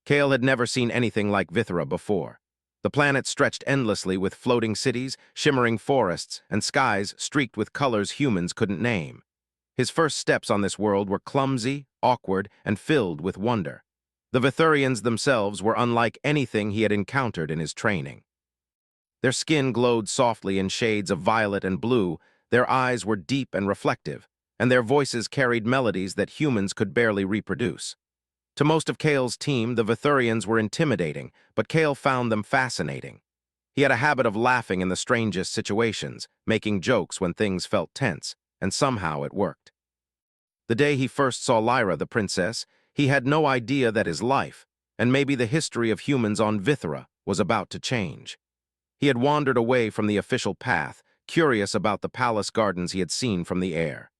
Kale had never seen anything like Vithera before. The planet stretched endlessly with floating cities, shimmering forests, and skies streaked with colors humans couldn't name. His first steps on this world were clumsy, awkward, and filled with wonder. The Vithurians themselves were unlike anything he had encountered in his training. Their skin glowed softly in shades of violet and blue, their eyes were deep and reflective, and their voices carried melodies that humans could barely reproduce. To most of Kale's team, the Vithurians were intimidating, but Kale found them fascinating. He had a habit of laughing in the strangest situations, making jokes when things felt tense, and somehow it worked. The day he first saw Lyra, the princess, he had no idea that his life, and maybe the history of humans on Vithera, was about to change. He had wandered away from the official path, curious about the palace gardens he had seen from the air.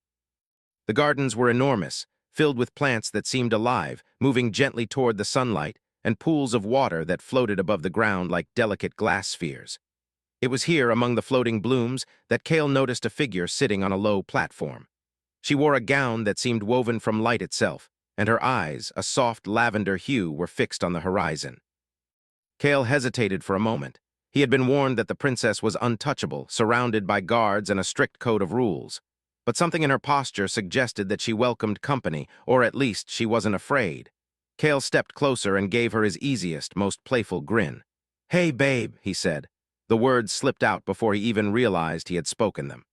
The gardens were enormous, filled with plants that seemed alive, moving gently toward the sunlight, and pools of water that floated above the ground like delicate glass spheres. It was here, among the floating blooms, that Kale noticed a figure sitting on a low platform. She wore a gown that seemed woven from light itself, and her eyes, a soft lavender hue, were fixed on the horizon. Kale hesitated for a moment. He had been warned that the princess was untouchable, surrounded by guards and a strict code of rules. But something in her posture suggested that she welcomed company, or at least she wasn't afraid. Kale stepped closer and gave her his easiest, most playful grin. "Hey, babe," he said. The words slipped out before he even realized he had spoken them.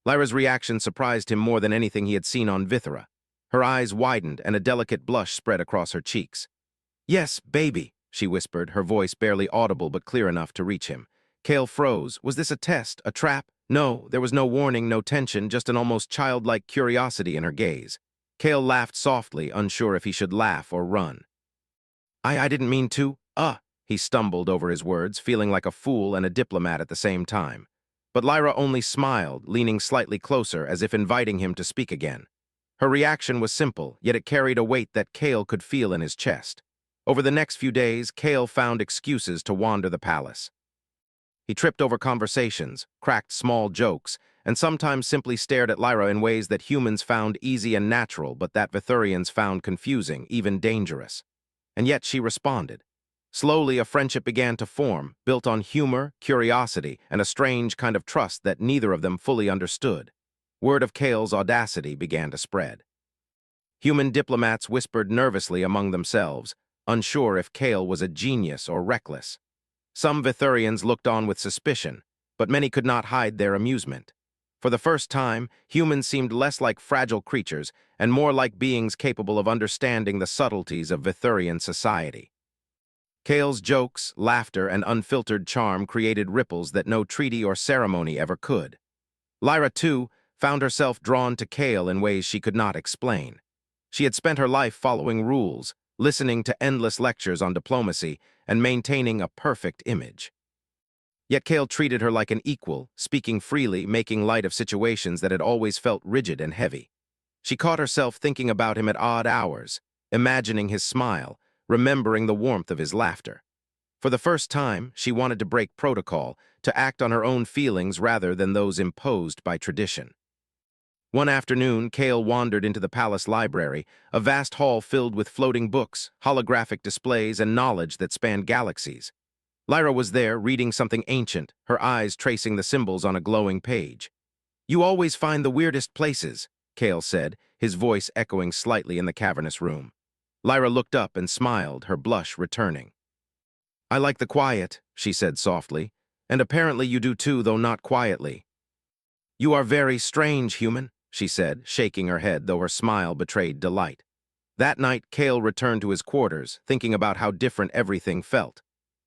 Lyra's reaction surprised him more than anything he had seen on Vithera. Her eyes widened and a delicate blush spread across her cheeks. "Yes, baby," she whispered, her voice barely audible but clear enough to reach him. Kale froze. Was this a test, a trap? No, there was no warning, no tension, just an almost childlike curiosity in her gaze. Kale laughed softly, unsure if he should laugh or run. I didn't mean to. He stumbled over his words, feeling like a fool and a diplomat at the same time. But Lyra only smiled, leaning slightly closer as if inviting him to speak again. Her reaction was simple, yet it carried a weight that Kale could feel in his chest. Over the next few days, Kale found excuses to wander the palace. He tripped over conversations, cracked small jokes, and sometimes simply stared at Lyra in ways that humans found easy and natural, but that Vithurians found confusing, even dangerous. And yet she responded. Slowly, a friendship began to form, built on humor, curiosity, and a strange kind of trust that neither of them fully understood. Word of Kale's audacity began to spread. Human diplomats whispered nervously among themselves, unsure if Kale was a genius or reckless. Some Vithurians looked on with suspicion, but many could not hide their amusement. For the first time, humans seemed less like fragile creatures and more like beings capable of understanding the subtleties of Vithurian society. Kale's jokes, laughter, and unfiltered charm created ripples that no treaty or ceremony ever could. Lyra, too, found herself drawn to Kale in ways she could not explain. She had spent her life following rules, listening to endless lectures on diplomacy, and maintaining a perfect image. Yet Kale treated her like an equal, speaking freely, making light of situations that had always felt rigid and heavy. She caught herself thinking about him at odd hours, imagining his smile, remembering the warmth of his laughter. For the first time, she wanted to break protocol, to act on her own feelings rather than those imposed by tradition. One afternoon, Kale wandered into the palace library, a vast hall filled with floating books, holographic displays, and knowledge that spanned galaxies. Lyra was there, reading something ancient, her eyes tracing the symbols on a glowing page. "You always find the weirdest places," Kale said, his voice echoing slightly in the cavernous room. Lyra looked up and smiled, her blush returning. "I like the quiet," she said softly, "and apparently you do too, though not quietly." "You are very strange, human," she said, shaking her head, though her smile betrayed delight. That night, Kale returned to his quarters, thinking about how different everything felt.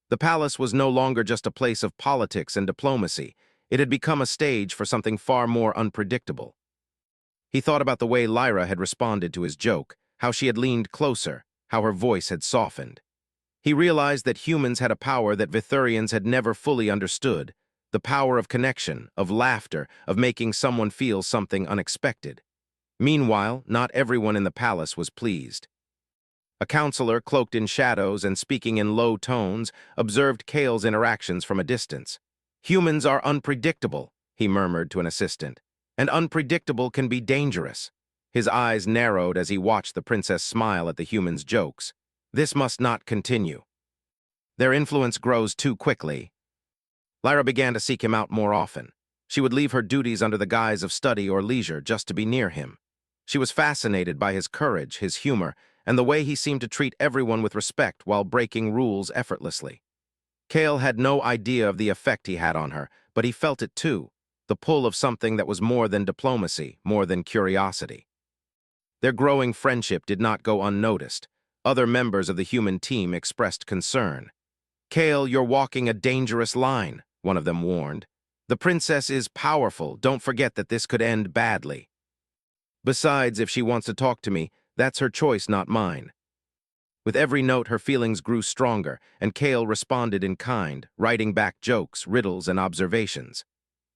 The palace was no longer just a place of politics and diplomacy. It had become a stage for something far more unpredictable. He thought about the way Lyra had responded to his joke, how she had leaned closer, how her voice had softened. He realized that humans had a power that Vithurians had never fully understood, the power of connection, of laughter, of making someone feel something unexpected. Meanwhile, not everyone in the palace was pleased. A counselor, cloaked in shadows and speaking in low tones, observed Kale's interactions from a distance. "Humans are unpredictable," he murmured to an assistant, "and unpredictable can be dangerous." His eyes narrowed as he watched the princess smile at the human's jokes. This must not continue. Their influence grows too quickly. Lyra began to seek him out more often. She would leave her duties under the guise of study or leisure just to be near him. She was fascinated by his courage, his humor, and the way he seemed to treat everyone with respect while breaking rules effortlessly. Cale had no idea of the effect he had on her, but he felt it too, the pull of something that was more than diplomacy, more than curiosity. Their growing friendship did not go unnoticed. Other members of the human team expressed concern. "Cale, you're walking a dangerous line," one of them warned. "The princess is powerful. Don't forget that this could end badly. Besides, if she wants to talk to me, that's her choice, not mine." With every note, her feelings grew stronger, and Cale responded in kind, writing back jokes, riddles, and observations.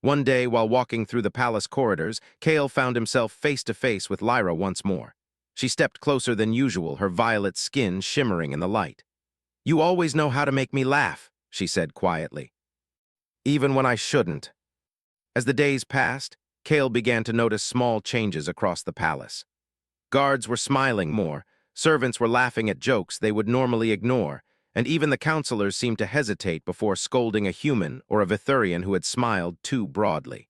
One day, while walking through the palace corridors, Cale found himself face to face with Lyra once more. She stepped closer than usual, her violet skin shimmering in the light. "You always know how to make me laugh," she said quietly. "Even when I shouldn't." As the days passed, Cale began to notice small changes across the palace. Guards were smiling more, servants were laughing at jokes they would normally ignore, and even the counselors seemed to hesitate before scolding a human or a Vithurian who had smiled too broadly.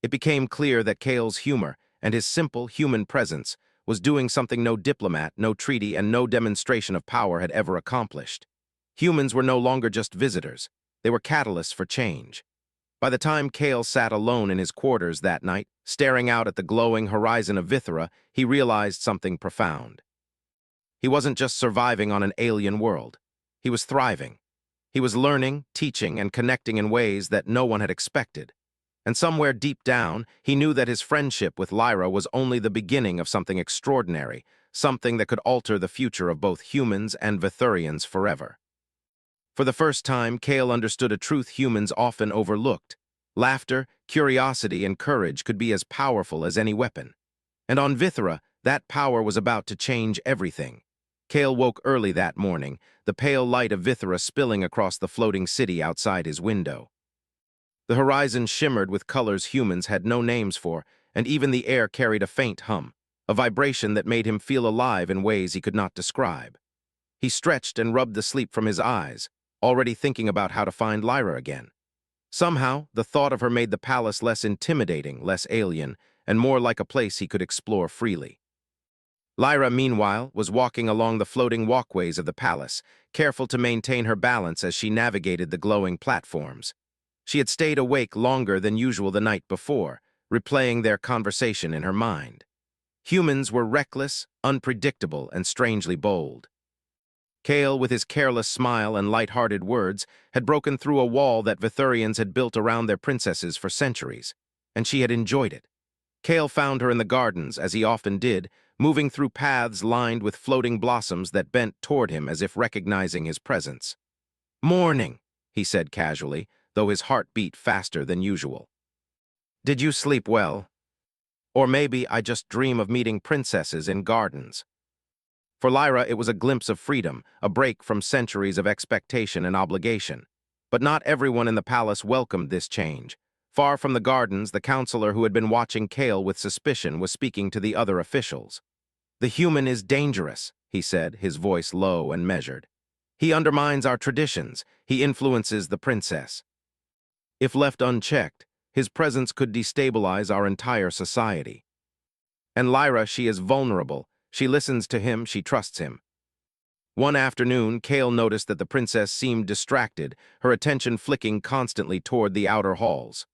It became clear that Cale's humor and his simple human presence was doing something no diplomat, no treaty, and no demonstration of power had ever accomplished. Humans were no longer just visitors. They were catalysts for change. By the time Cale sat alone in his quarters that night, staring out at the glowing horizon of Vithera, he realized something profound. He wasn't just surviving on an alien world. He was thriving. He was learning, teaching, and connecting in ways that no one had expected. And somewhere deep down, he knew that his friendship with Lyra was only the beginning of something extraordinary, something that could alter the future of both humans and Vithurians forever. For the first time, Cale understood a truth humans often overlooked. Laughter, curiosity, and courage could be as powerful as any weapon. And on Vithera, that power was about to change everything. Cale woke early that morning, the pale light of Vithera spilling across the floating city outside his window. The horizon shimmered with colors humans had no names for, and even the air carried a faint hum, a vibration that made him feel alive in ways he could not describe. He stretched and rubbed the sleep from his eyes, already thinking about how to find Lyra again. Somehow, the thought of her made the palace less intimidating, less alien, and more like a place he could explore freely. Lyra, meanwhile, was walking along the floating walkways of the palace, careful to maintain her balance as she navigated the glowing platforms. She had stayed awake longer than usual the night before, replaying their conversation in her mind. Humans were reckless, unpredictable, and strangely bold. Cale, with his careless smile and light-hearted words, had broken through a wall that Vithurians had built around their princesses for centuries, and she had enjoyed it. Cale found her in the gardens, as he often did, moving through paths lined with floating blossoms that bent toward him as if recognizing his presence. "Morning," he said casually, though his heart beat faster than usual. "Did you sleep well? Or maybe I just dream of meeting princesses in gardens." For Lyra, it was a glimpse of freedom, a break from centuries of expectation and obligation. But not everyone in the palace welcomed this change. Far from the gardens, the counselor who had been watching Cale with suspicion was speaking to the other officials. "The human is dangerous," he said, his voice low and measured. "He undermines our traditions. He influences the princess. If left unchecked, his presence could destabilize our entire society. And Lyra, she is vulnerable. She listens to him, she trusts him." One afternoon, Cale noticed that the princess seemed distracted, her attention flicking constantly toward the outer halls.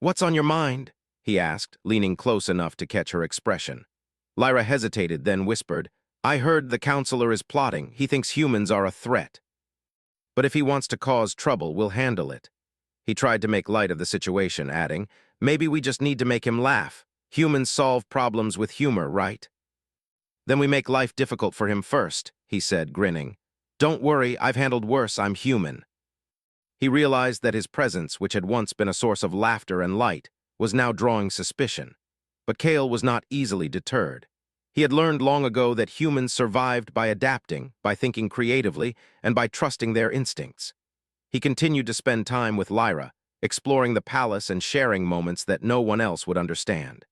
"What's on your mind?" he asked, leaning close enough to catch her expression. Lyra hesitated, then whispered, "I heard the counselor is plotting. He thinks humans are a threat. But if he wants to cause trouble, we'll handle it." He tried to make light of the situation, adding, "Maybe we just need to make him laugh. Humans solve problems with humor, right?" "Then we make life difficult for him first," he said, grinning. "Don't worry, I've handled worse, I'm human." He realized that his presence, which had once been a source of laughter and light, was now drawing suspicion. But Cale was not easily deterred. He had learned long ago that humans survived by adapting, by thinking creatively, and by trusting their instincts. He continued to spend time with Lyra, exploring the palace and sharing moments that no one else would understand.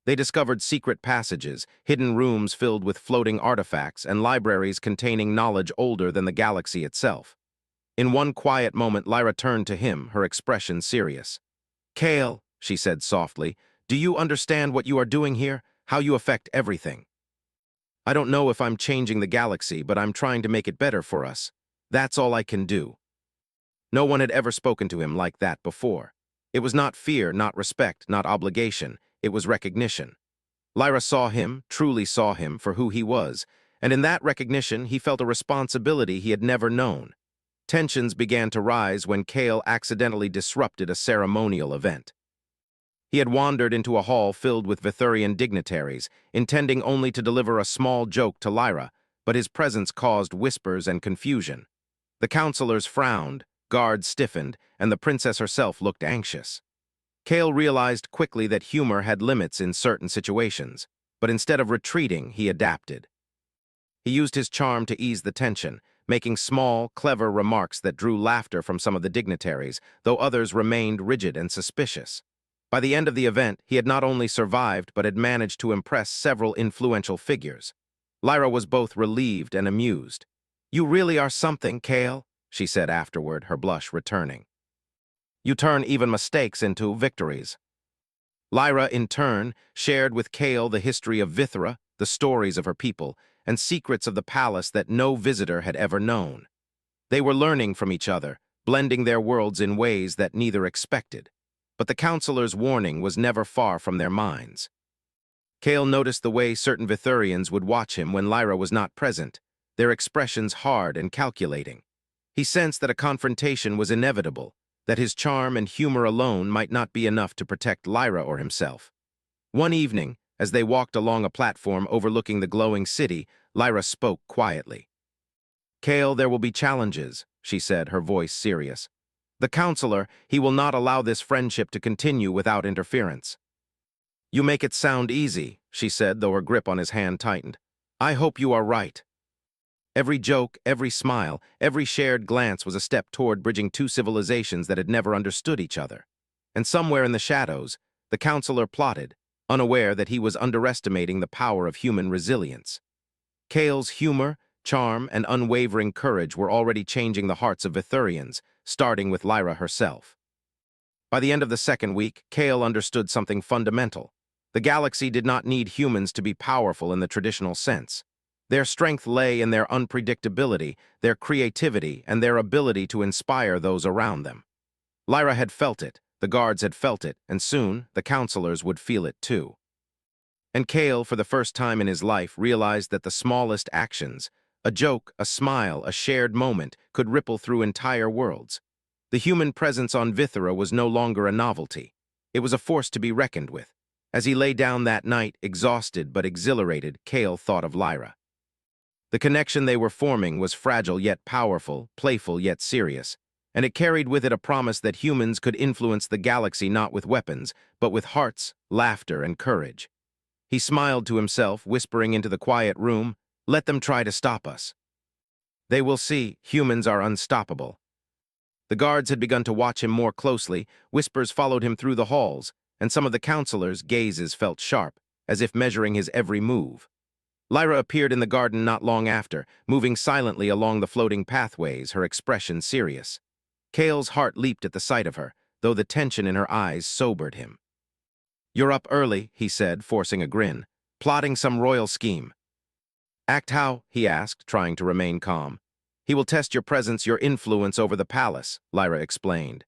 They discovered secret passages, hidden rooms filled with floating artifacts, and libraries containing knowledge older than the galaxy itself. In one quiet moment, Lyra turned to him, her expression serious. "Kale," she said softly, "do you understand what you are doing here? How you affect everything? I don't know if I'm changing the galaxy, but I'm trying to make it better for us. That's all I can do." No one had ever spoken to him like that before. It was not fear, not respect, not obligation. It was recognition. Lyra saw him, truly saw him, for who he was, and in that recognition he felt a responsibility he had never known. Tensions began to rise when Kale accidentally disrupted a ceremonial event. He had wandered into a hall filled with Vithurian dignitaries, intending only to deliver a small joke to Lyra, but his presence caused whispers and confusion. The counselors frowned, guards stiffened, and the princess herself looked anxious. Kale realized quickly that humor had limits in certain situations, but instead of retreating, he adapted. He used his charm to ease the tension, making small, clever remarks that drew laughter from some of the dignitaries, though others remained rigid and suspicious. By the end of the event, he had not only survived but had managed to impress several influential figures. Lyra was both relieved and amused. "You really are something, Kale," she said afterward, her blush returning. "You turn even mistakes into victories." Lyra, in turn, shared with Kale the history of Vithra, the stories of her people, and secrets of the palace that no visitor had ever known. They were learning from each other, blending their worlds in ways that neither expected. But the counselor's warning was never far from their minds. Kale noticed the way certain Vithurians would watch him when Lyra was not present, their expressions hard and calculating. He sensed that a confrontation was inevitable, that his charm and humor alone might not be enough to protect Lyra or himself. One evening, as they walked along a platform overlooking the glowing city, Lyra spoke quietly. "Kale, there will be challenges," she said, her voice serious. "The counselor, he will not allow this friendship to continue without interference." "You make it sound easy," she said, though her grip on his hand tightened. "I hope you are right." Every joke, every smile, every shared glance was a step toward bridging two civilizations that had never understood each other. And somewhere in the shadows, the counselor plotted, unaware that he was underestimating the power of human resilience. Kale's humor, charm, and unwavering courage were already changing the hearts of Vithurians, starting with Lyra herself. By the end of the second week, Kale understood something fundamental. The galaxy did not need humans to be powerful in the traditional sense. Their strength lay in their unpredictability, their creativity, and their ability to inspire those around them. Lyra had felt it, the guards had felt it, and soon the counselors would feel it too. And Kale, for the first time in his life, realized that the smallest actions, a joke, a smile, a shared moment, could ripple through entire worlds. The human presence on Vithra was no longer a novelty. It was a force to be reckoned with. As he lay down that night, exhausted but exhilarated, Kale thought of Lyra. The connection they were forming was fragile yet powerful, playful yet serious, and it carried with it a promise that humans could influence the galaxy not with weapons, but with hearts, laughter, and courage. He smiled to himself, whispering into the quiet room, "Let them try to stop us. They will see, humans are unstoppable." The guards had begun to watch him more closely, whispers followed him through the halls, and some of the counselors' gazes felt sharp, as if measuring his every move. Lyra appeared in the garden not long after, moving silently along the floating pathways, her expression serious. Kale's heart leaped at the sight of her, though the tension in her eyes sobered him. "You're up early," he said, forcing a grin, "plotting some royal scheme." "Act how?" he asked, trying to remain calm. "He will test your presence, your influence over the palace," Lyra explained.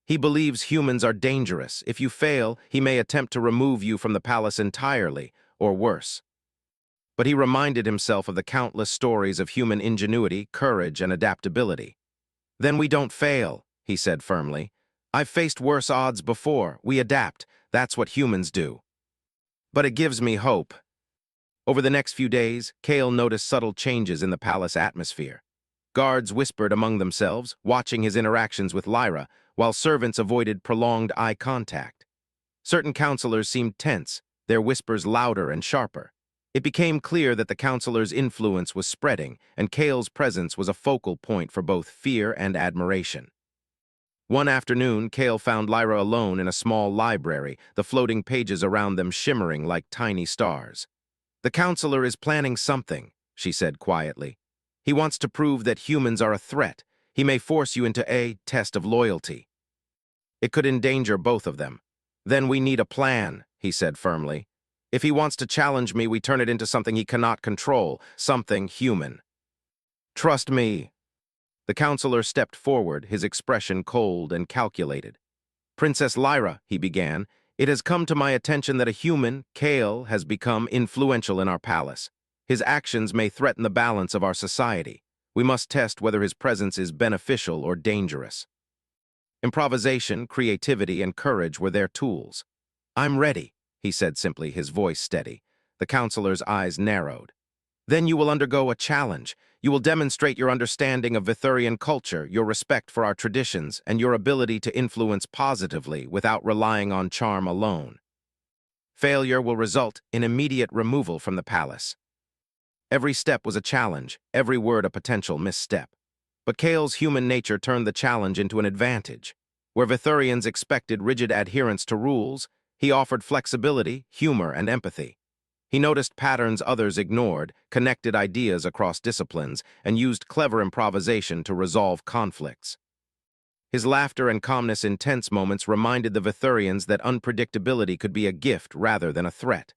"He believes humans are dangerous. If you fail, he may attempt to remove you from the palace entirely, or worse." But he reminded himself of the countless stories of human ingenuity, courage, and adaptability. "Then we don't fail," he said firmly. "I've faced worse odds before. We adapt. That's what humans do. But it gives me hope." Over the next few days, Kale noticed subtle changes in the palace atmosphere. Guards whispered among themselves, watching his interactions with Lyra, while servants avoided prolonged eye contact. Certain counselors seemed tense, their whispers louder and sharper. It became clear that the counselor's influence was spreading, and Kale's presence was a focal point for both fear and admiration. One afternoon, Kale found Lyra alone in a small library, the floating pages around them shimmering like tiny stars. "The counselor is planning something," she said quietly. "He wants to prove that humans are a threat. He may force you into a test of loyalty. It could endanger both of them. Then we need a plan," he said firmly. "If he wants to challenge me, we turn it into something he cannot control, something human. Trust me." The counselor stepped forward, his expression cold and calculated. "Princess Lyra," he began, "it has come to my attention that a human, Kale, has become influential in our palace. His actions may threaten the balance of our society. We must test whether his presence is beneficial or dangerous." Improvisation, creativity, and courage were their tools. "I'm ready," he said simply, his voice steady. The counselor's eyes narrowed. "Then you will undergo a challenge. You will demonstrate your understanding of Vithurian culture, your respect for our traditions, and your ability to influence positively without relying on charm alone. Failure will result in immediate removal from the palace." Every step was a challenge, every word a potential misstep. But Kale's human nature turned the challenge into an advantage. Where Vithurians expected rigid adherence to rules, he offered flexibility, humor, and empathy. He noticed patterns others ignored, connected ideas across disciplines, and used clever improvisation to resolve conflicts. His laughter and calmness in tense moments reminded the Vithurians that unpredictability could be a gift rather than a threat.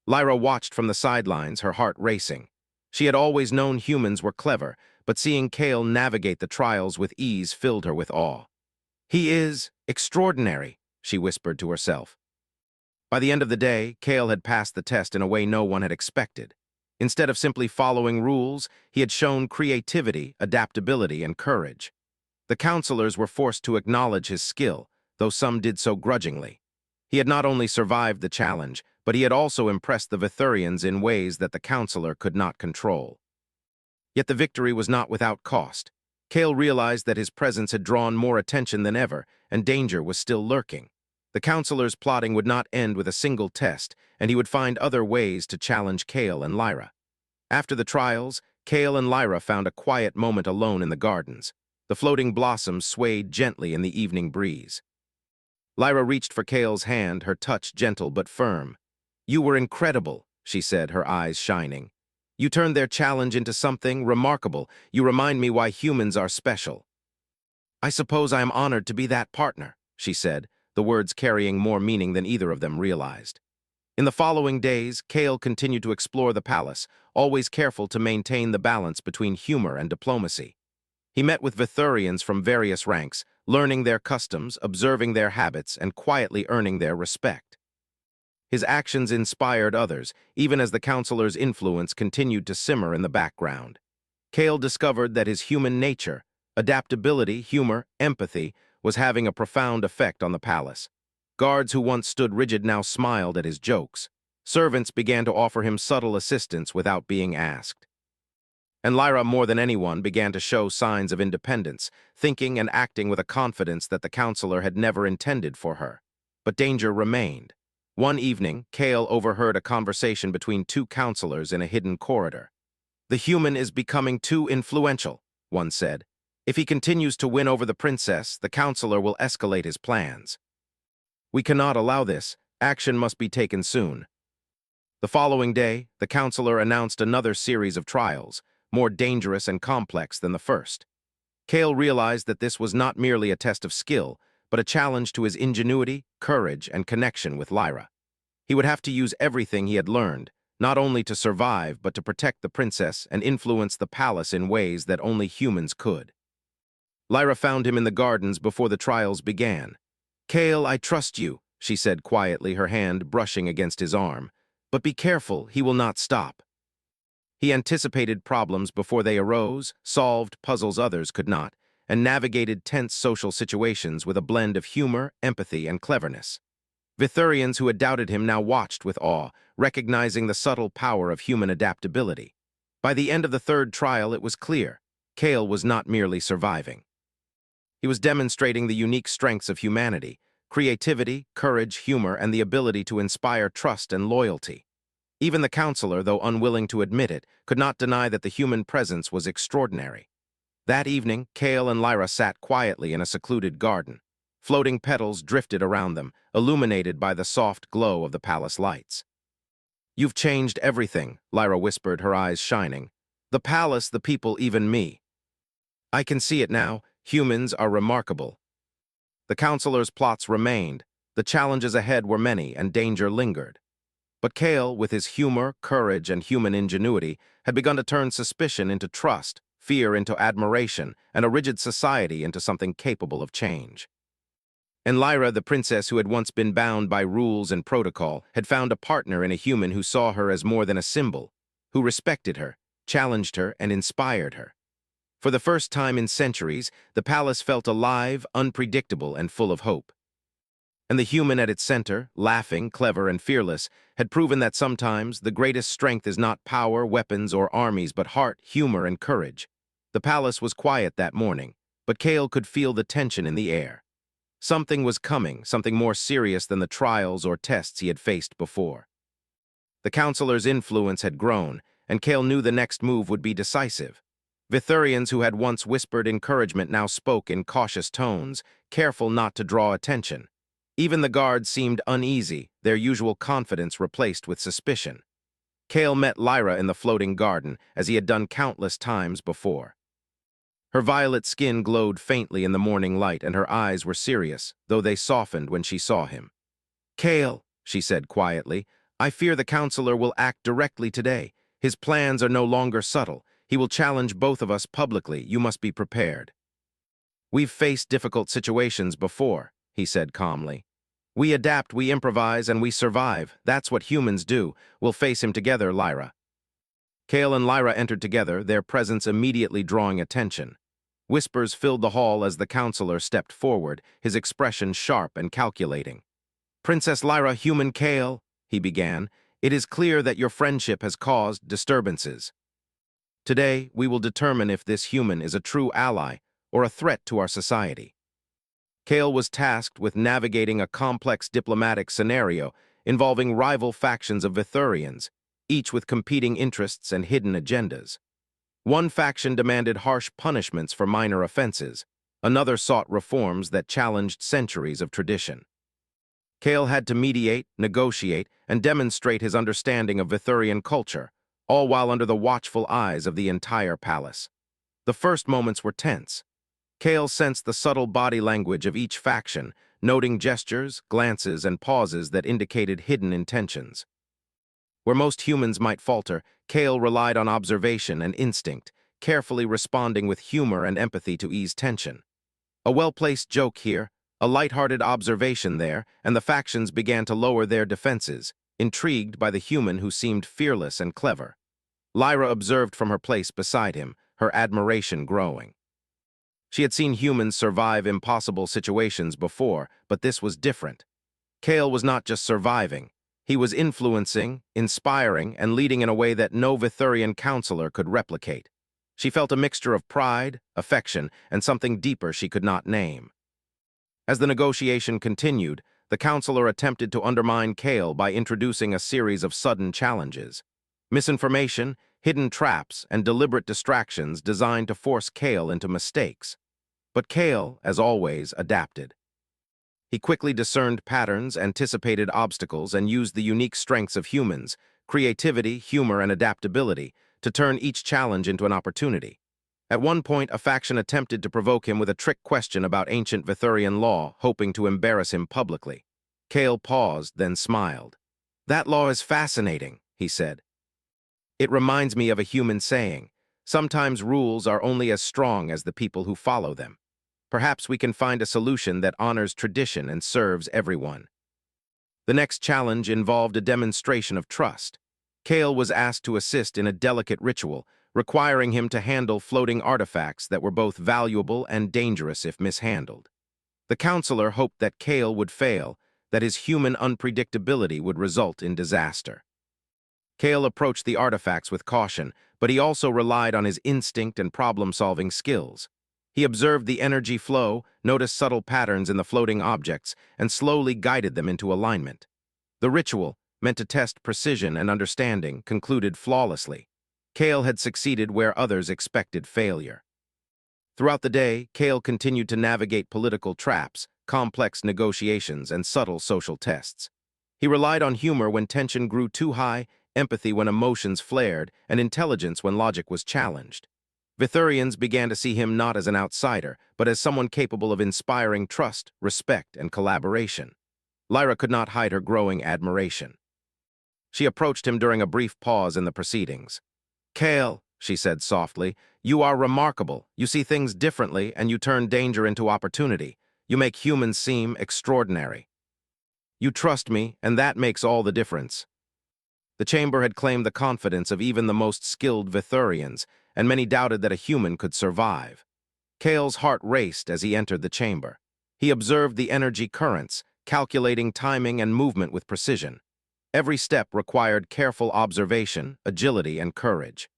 Lyra watched from the sidelines, her heart racing. She had always known humans were clever, but seeing Kale navigate the trials with ease filled her with awe. "He is extraordinary," she whispered to herself. By the end of the day, Kale had passed the test in a way no one had expected. Instead of simply following rules, he had shown creativity, adaptability, and courage. The counselors were forced to acknowledge his skill, though some did so grudgingly. He had not only survived the challenge, but he had also impressed the Vithurians in ways that the counselor could not control. Yet the victory was not without cost. Kale realized that his presence had drawn more attention than ever, and danger was still lurking. The counselor's plotting would not end with a single test, and he would find other ways to challenge Kale and Lyra. After the trials, Kale and Lyra found a quiet moment alone in the gardens. The floating blossoms swayed gently in the evening breeze. Lyra reached for Kale's hand, her touch gentle but firm. "You were incredible," she said, her eyes shining. "You turned their challenge into something remarkable. You remind me why humans are special." "I suppose I am honored to be that partner," she said, the words carrying more meaning than either of them realized. In the following days, Kale continued to explore the palace, always careful to maintain the balance between humor and diplomacy. He met with Vithurians from various ranks, learning their customs, observing their habits, and quietly earning their respect. His actions inspired others, even as the counselor's influence continued to simmer in the background. Kale discovered that his human nature, adaptability, humor, empathy, was having a profound effect on the palace. Guards who once stood rigid now smiled at his jokes. Servants began to offer him subtle assistance without being asked. And Lyra, more than anyone, began to show signs of independence, thinking and acting with a confidence that the counselor had never intended for her. But danger remained. One evening, Kale overheard a conversation between two counselors in a hidden corridor. "The human is becoming too influential," one said. "If he continues to win over the princess, the counselor will escalate his plans. We cannot allow this. Action must be taken soon." The following day, the counselor announced another series of trials, more dangerous and complex than the first. Kale realized that this was not merely a test of skill, but a challenge to his ingenuity, courage, and connection with Lyra. He would have to use everything he had learned, not only to survive, but to protect the princess and influence the palace in ways that only humans could. Lyra found him in the gardens before the trials began. "Kale, I trust you," she said quietly, her hand brushing against his arm. "But be careful, he will not stop." He anticipated problems before they arose, solved puzzles others could not, and navigated tense social situations with a blend of humor, empathy, and cleverness. Vithurians who had doubted him now watched with awe, recognizing the subtle power of human adaptability. By the end of the third trial, it was clear. Kale was not merely surviving. He was demonstrating the unique strengths of humanity: creativity, courage, humor, and the ability to inspire trust and loyalty. Even the counselor, though unwilling to admit it, could not deny that the human presence was extraordinary. That evening, Kale and Lyra sat quietly in a secluded garden. Floating petals drifted around them, illuminated by the soft glow of the palace lights. "You've changed everything," Lyra whispered, her eyes shining. "The palace, the people, even me. I can see it now. Humans are remarkable." The counselor's plots remained. The challenges ahead were many, and danger lingered. But Kale, with his humor, courage, and human ingenuity, had begun to turn suspicion into trust, fear into admiration, and a rigid society into something capable of change. And Lyra, the princess who had once been bound by rules and protocol, had found a partner in a human who saw her as more than a symbol, who respected her, challenged her, and inspired her. For the first time in centuries, the palace felt alive, unpredictable, and full of hope. And the human at its center, laughing, clever, and fearless, had proven that sometimes the greatest strength is not power, weapons, or armies, but heart, humor, and courage. The palace was quiet that morning, but Kale could feel the tension in the air. Something was coming, something more serious than the trials or tests he had faced before. The counselor's influence had grown, and Kale knew the next move would be decisive. Vithurians who had once whispered encouragement now spoke in cautious tones, careful not to draw attention. Even the guards seemed uneasy, their usual confidence replaced with suspicion. Kale met Lyra in the floating garden, as he had done countless times before. Her violet skin glowed faintly in the morning light, and her eyes were serious, though they softened when she saw him. "Kale," she said quietly, "I fear the counselor will act directly today. His plans are no longer subtle. He will challenge both of us publicly. You must be prepared." "We've faced difficult situations before," he said calmly. "We adapt, we improvise, and we survive. That's what humans do. We'll face him together, Lyra." Kale and Lyra entered together, their presence immediately drawing attention. Whispers filled the hall as the counselor stepped forward, his expression sharp and calculating. "Princess Lyra, human Kale," he began, "it is clear that your friendship has caused disturbances. Today, we will determine if this human is a true ally or a threat to our society." Kale was tasked with navigating a complex diplomatic scenario involving rival factions of Vithurians, each with competing interests and hidden agendas. One faction demanded harsh punishments for minor offenses. Another sought reforms that challenged centuries of tradition. Kale had to mediate, negotiate, and demonstrate his understanding of Vithurian culture, all while under the watchful eyes of the entire palace. The first moments were tense. Kale sensed the subtle body language of each faction, noting gestures, glances, and pauses that indicated hidden intentions. Where most humans might falter, Kale relied on observation and instinct, carefully responding with humor and empathy to ease tension. A well-placed joke here, a light-hearted observation there, and the factions began to lower their defenses, intrigued by the human who seemed fearless and clever. Lyra observed from her place beside him, her admiration growing. She had seen humans survive impossible situations before, but this was different. Kale was not just surviving. He was influencing, inspiring, and leading in a way that no Vithurian counselor could replicate. She felt a mixture of pride, affection, and something deeper she could not name. As the negotiation continued, the counselor attempted to undermine Kale by introducing a series of sudden challenges. Misinformation, hidden traps, and deliberate distractions designed to force Kale into mistakes. But Kale, as always, adapted. He quickly discerned patterns, anticipated obstacles, and used the unique strengths of humans, creativity, humor, and adaptability, to turn each challenge into an opportunity. At one point, a faction attempted to provoke him with a trick question about ancient Vithurian law, hoping to embarrass him publicly. Kale paused, then smiled. "That law is fascinating," he said. "It reminds me of a human saying, sometimes rules are only as strong as the people who follow them. Perhaps we can find a solution that honors tradition and serves everyone." The next challenge involved a demonstration of trust. Kale was asked to assist in a delicate ritual, requiring him to handle floating artifacts that were both valuable and dangerous if mishandled. The counselor hoped that Kale would fail, that his human unpredictability would result in disaster. Kale approached the artifacts with caution, but he also relied on his instinct and problem-solving skills. He observed the energy flow, noticed subtle patterns in the floating objects, and slowly guided them into alignment. The ritual, meant to test precision and understanding, concluded flawlessly. Kale had succeeded where others expected failure. Throughout the day, Kale continued to navigate political traps, complex negotiations, and subtle social tests. He relied on humor when tension grew too high, empathy when emotions flared, and intelligence when logic was challenged. Vithurians began to see him not as an outsider, but as someone capable of inspiring trust, respect, and collaboration. Lyra could not hide her growing admiration. She approached him during a brief pause in the proceedings. "Kale," she said softly, "you are remarkable. You see things differently, and you turn danger into opportunity. You make humans seem extraordinary. You trust me, and that makes all the difference." The chamber had claimed the confidence of even the most skilled Vithurians, and many doubted that a human could survive. Kale's heart raced as he entered the chamber. He observed the energy currents, calculating timing and movement with precision. Every step required careful observation, agility, and courage.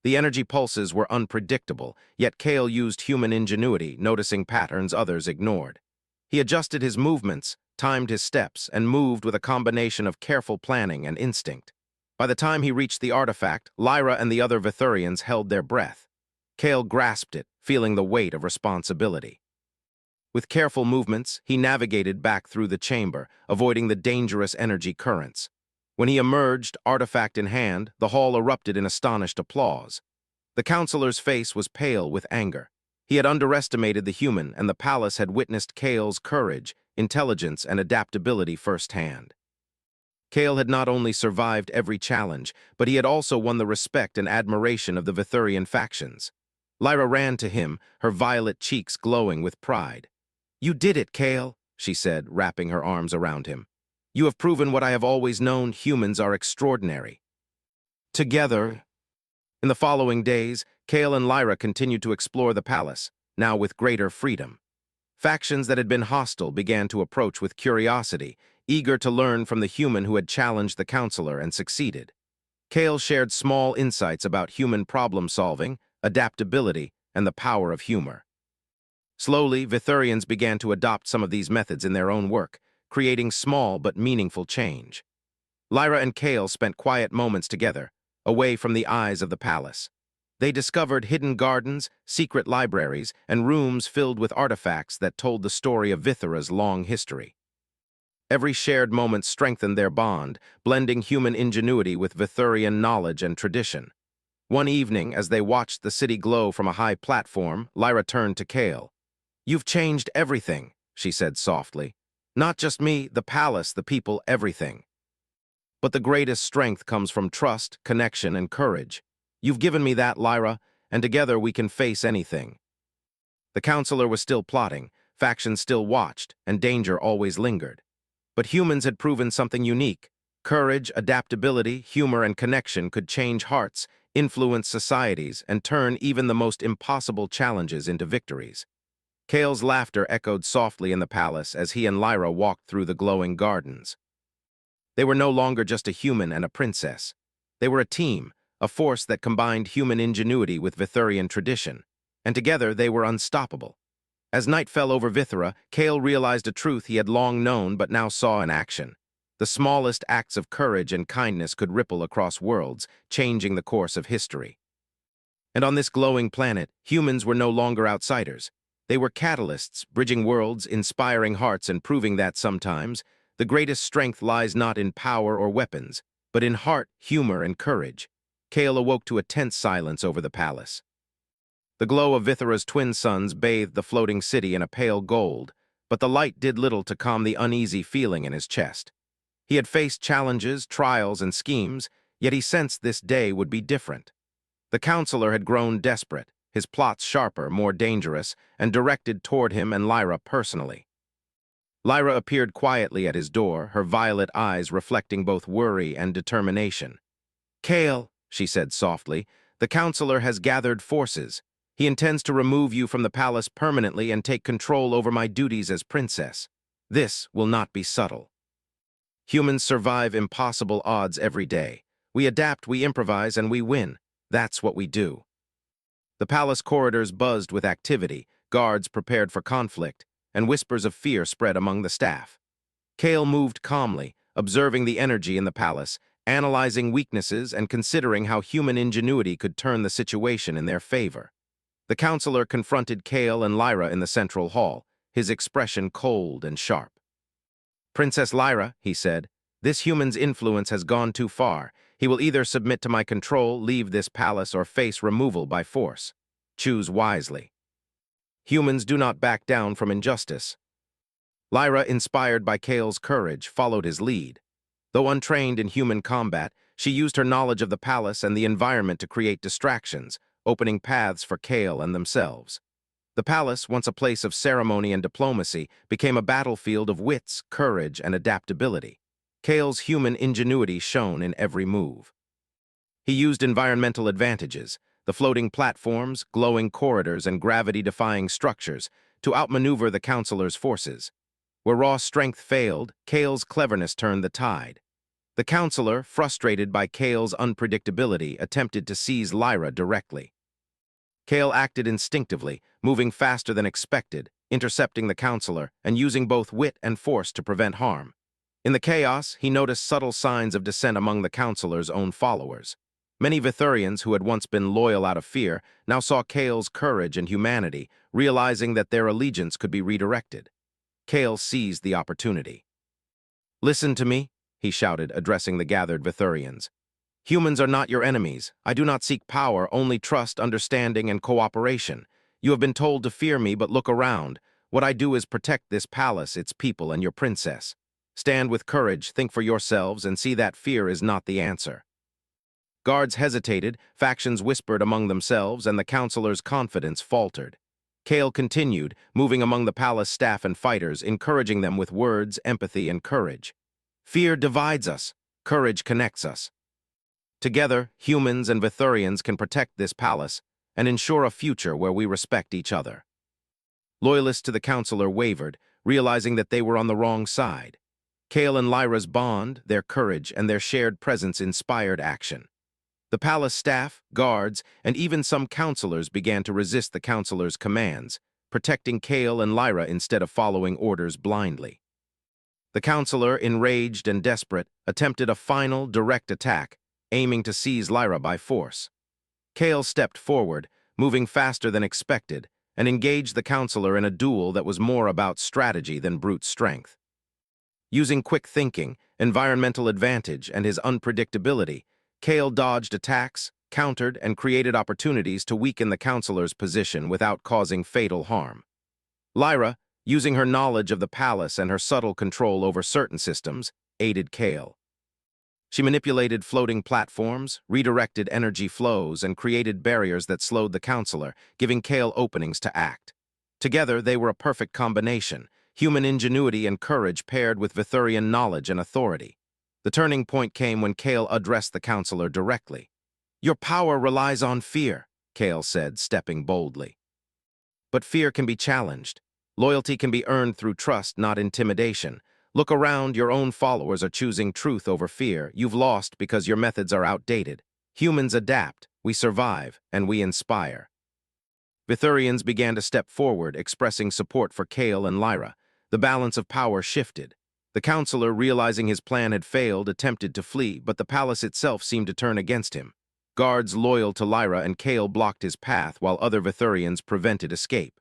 The energy pulses were unpredictable, yet Kale used human ingenuity, noticing patterns others ignored. He adjusted his movements, timed his steps, and moved with a combination of careful planning and instinct. By the time he reached the artifact, Lyra and the other Vithurians held their breath. Kale grasped it, feeling the weight of responsibility. With careful movements, he navigated back through the chamber, avoiding the dangerous energy currents. When he emerged, artifact in hand, the hall erupted in astonished applause. The counselor's face was pale with anger. He had underestimated the human, and the palace had witnessed Kale's courage, intelligence, and adaptability firsthand. Kale had not only survived every challenge, but he had also won the respect and admiration of the Vithurian factions. Lyra ran to him, her violet cheeks glowing with pride. "You did it, Kale," she said, wrapping her arms around him. "You have proven what I have always known: humans are extraordinary." Together, in the following days, Kale and Lyra continued to explore the palace, now with greater freedom. Factions that had been hostile began to approach with curiosity, eager to learn from the human who had challenged the counselor and succeeded. Kale shared small insights about human problem-solving, adaptability, and the power of humor. Slowly, Vithurians began to adopt some of these methods in their own work, creating small but meaningful change. Lyra and Kale spent quiet moments together, away from the eyes of the palace. They discovered hidden gardens, secret libraries, and rooms filled with artifacts that told the story of Vithura's long history. Every shared moment strengthened their bond, blending human ingenuity with Vithurian knowledge and tradition. One evening, as they watched the city glow from a high platform, Lyra turned to Kale. "You've changed everything," she said softly. "Not just me, the palace, the people, everything. But the greatest strength comes from trust, connection, and courage. You've given me that, Lyra, and together we can face anything." The counselor was still plotting, factions still watched, and danger always lingered. But humans had proven something unique. Courage, adaptability, humor, and connection could change hearts, influence societies, and turn even the most impossible challenges into victories. Kale's laughter echoed softly in the palace as he and Lyra walked through the glowing gardens. They were no longer just a human and a princess. They were a team, a force that combined human ingenuity with Vithurian tradition, and together they were unstoppable. As night fell over Vithura, Kale realized a truth he had long known but now saw in action. The smallest acts of courage and kindness could ripple across worlds, changing the course of history. And on this glowing planet, humans were no longer outsiders. They were catalysts, bridging worlds, inspiring hearts, and proving that sometimes the greatest strength lies not in power or weapons, but in heart, humor, and courage. Kale awoke to a tense silence over the palace. The glow of Vithura's twin suns bathed the floating city in a pale gold, but the light did little to calm the uneasy feeling in his chest. He had faced challenges, trials, and schemes, yet he sensed this day would be different. The counselor had grown desperate, his plots sharper, more dangerous, and directed toward him and Lyra personally. Lyra appeared quietly at his door, her violet eyes reflecting both worry and determination. "Kale," she said softly, "the counselor has gathered forces. He intends to remove you from the palace permanently and take control over my duties as princess. This will not be subtle. Humans survive impossible odds every day. We adapt, we improvise, and we win. That's what we do." The palace corridors buzzed with activity, guards prepared for conflict, and whispers of fear spread among the staff. Kale moved calmly, observing the energy in the palace, analyzing weaknesses and considering how human ingenuity could turn the situation in their favor. The counselor confronted Kale and Lyra in the central hall, his expression cold and sharp. "Princess Lyra," he said, "this human's influence has gone too far. He will either submit to my control, leave this palace, or face removal by force. Choose wisely." Humans do not back down from injustice. Lyra, inspired by Kale's courage, followed his lead. Though untrained in human combat, she used her knowledge of the palace and the environment to create distractions, opening paths for Kale and themselves. The palace, once a place of ceremony and diplomacy, became a battlefield of wits, courage, and adaptability. Kale's human ingenuity shone in every move. He used environmental advantages, the floating platforms, glowing corridors, and gravity-defying structures, to outmaneuver the counselor's forces. Where raw strength failed, Kale's cleverness turned the tide. The counselor, frustrated by Kale's unpredictability, attempted to seize Lyra directly. Kale acted instinctively, moving faster than expected, intercepting the counselor, and using both wit and force to prevent harm. In the chaos, he noticed subtle signs of dissent among the counselor's own followers. Many Vithurians who had once been loyal out of fear now saw Kale's courage and humanity, realizing that their allegiance could be redirected. Kale seized the opportunity. "Listen to me," he shouted, addressing the gathered Vithurians. "Humans are not your enemies. I do not seek power, only trust, understanding, and cooperation. You have been told to fear me, but look around. What I do is protect this palace, its people, and your princess. Stand with courage, think for yourselves, and see that fear is not the answer." Guards hesitated, factions whispered among themselves, and the counselor's confidence faltered. Kale continued, moving among the palace staff and fighters, encouraging them with words, empathy, and courage. "Fear divides us. Courage connects us. Together, humans and Vithurians can protect this palace and ensure a future where we respect each other." Loyalists to the counselor wavered, realizing that they were on the wrong side. Kale and Lyra's bond, their courage, and their shared presence inspired action. The palace staff, guards, and even some counselors began to resist the counselor's commands, protecting Kale and Lyra instead of following orders blindly. The counselor, enraged and desperate, attempted a final, direct attack, aiming to seize Lyra by force. Kale stepped forward, moving faster than expected, and engaged the counselor in a duel that was more about strategy than brute strength. Using quick thinking, environmental advantage, and his unpredictability, Kale dodged attacks, countered, and created opportunities to weaken the counselor's position without causing fatal harm. Lyra, using her knowledge of the palace and her subtle control over certain systems, aided Kale. She manipulated floating platforms, redirected energy flows, and created barriers that slowed the counselor, giving Kale openings to act. Together, they were a perfect combination, human ingenuity and courage paired with Vithurian knowledge and authority. The turning point came when Kale addressed the counselor directly. "Your power relies on fear," Kale said, stepping boldly. "But fear can be challenged. Loyalty can be earned through trust, not intimidation. Look around, your own followers are choosing truth over fear. You've lost because your methods are outdated. Humans adapt, we survive, and we inspire." Vithurians began to step forward, expressing support for Kale and Lyra. The balance of power shifted. The counselor, realizing his plan had failed, attempted to flee, but the palace itself seemed to turn against him. Guards loyal to Lyra and Kale blocked his path, while other Vithurians prevented escape.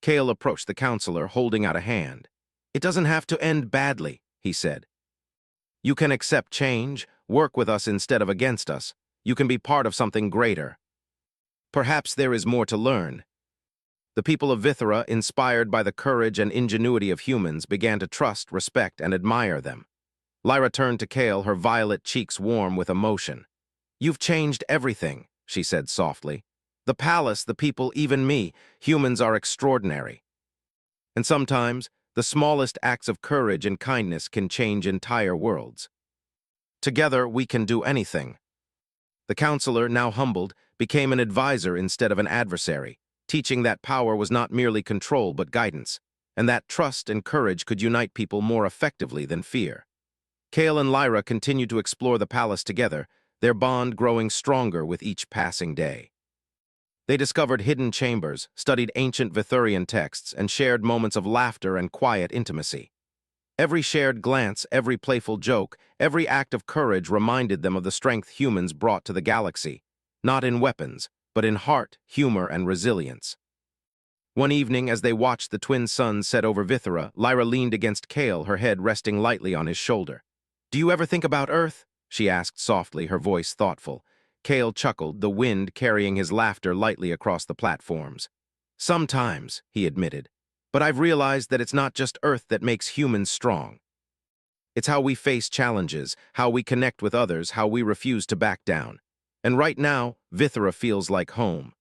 Kale approached the counselor, holding out a hand. "It doesn't have to end badly," he said. "You can accept change, work with us instead of against us. You can be part of something greater. Perhaps there is more to learn." The people of Vithera, inspired by the courage and ingenuity of humans, began to trust, respect, and admire them. Lyra turned to Kale, her violet cheeks warm with emotion. "You've changed everything," she said softly. "The palace, the people, even me. Humans are extraordinary. And sometimes, the smallest acts of courage and kindness can change entire worlds. Together, we can do anything." The counselor, now humbled, became an advisor instead of an adversary, teaching that power was not merely control but guidance, and that trust and courage could unite people more effectively than fear. Kale and Lyra continued to explore the palace together, their bond growing stronger with each passing day. They discovered hidden chambers, studied ancient Vithurian texts, and shared moments of laughter and quiet intimacy. Every shared glance, every playful joke, every act of courage reminded them of the strength humans brought to the galaxy, not in weapons, but in heart, humor, and resilience. One evening, as they watched the twin suns set over Vithera, Lyra leaned against Kale, her head resting lightly on his shoulder. "Do you ever think about Earth?" she asked softly, her voice thoughtful. Kale chuckled, the wind carrying his laughter lightly across the platforms. "Sometimes," he admitted, "but I've realized that it's not just Earth that makes humans strong. It's how we face challenges, how we connect with others, how we refuse to back down. And right now, Vithera feels like home.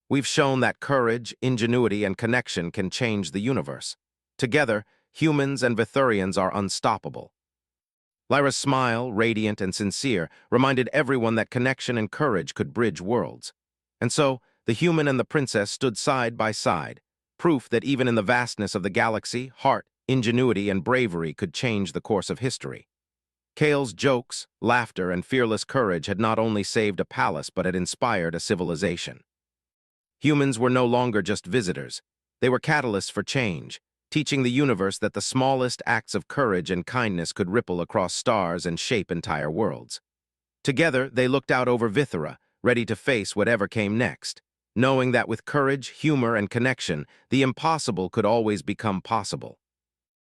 We've shown that courage, ingenuity, and connection can change the universe. Together, humans and Vithurians are unstoppable." Lyra's smile, radiant and sincere, reminded everyone that connection and courage could bridge worlds. And so, the human and the princess stood side by side, proof that even in the vastness of the galaxy, heart, ingenuity, and bravery could change the course of history. Kale's jokes, laughter, and fearless courage had not only saved a palace but had inspired a civilization. Humans were no longer just visitors. They were catalysts for change, teaching the universe that the smallest acts of courage and kindness could ripple across stars and shape entire worlds. Together, they looked out over Vithera, ready to face whatever came next, knowing that with courage, humor, and connection, the impossible could always become possible.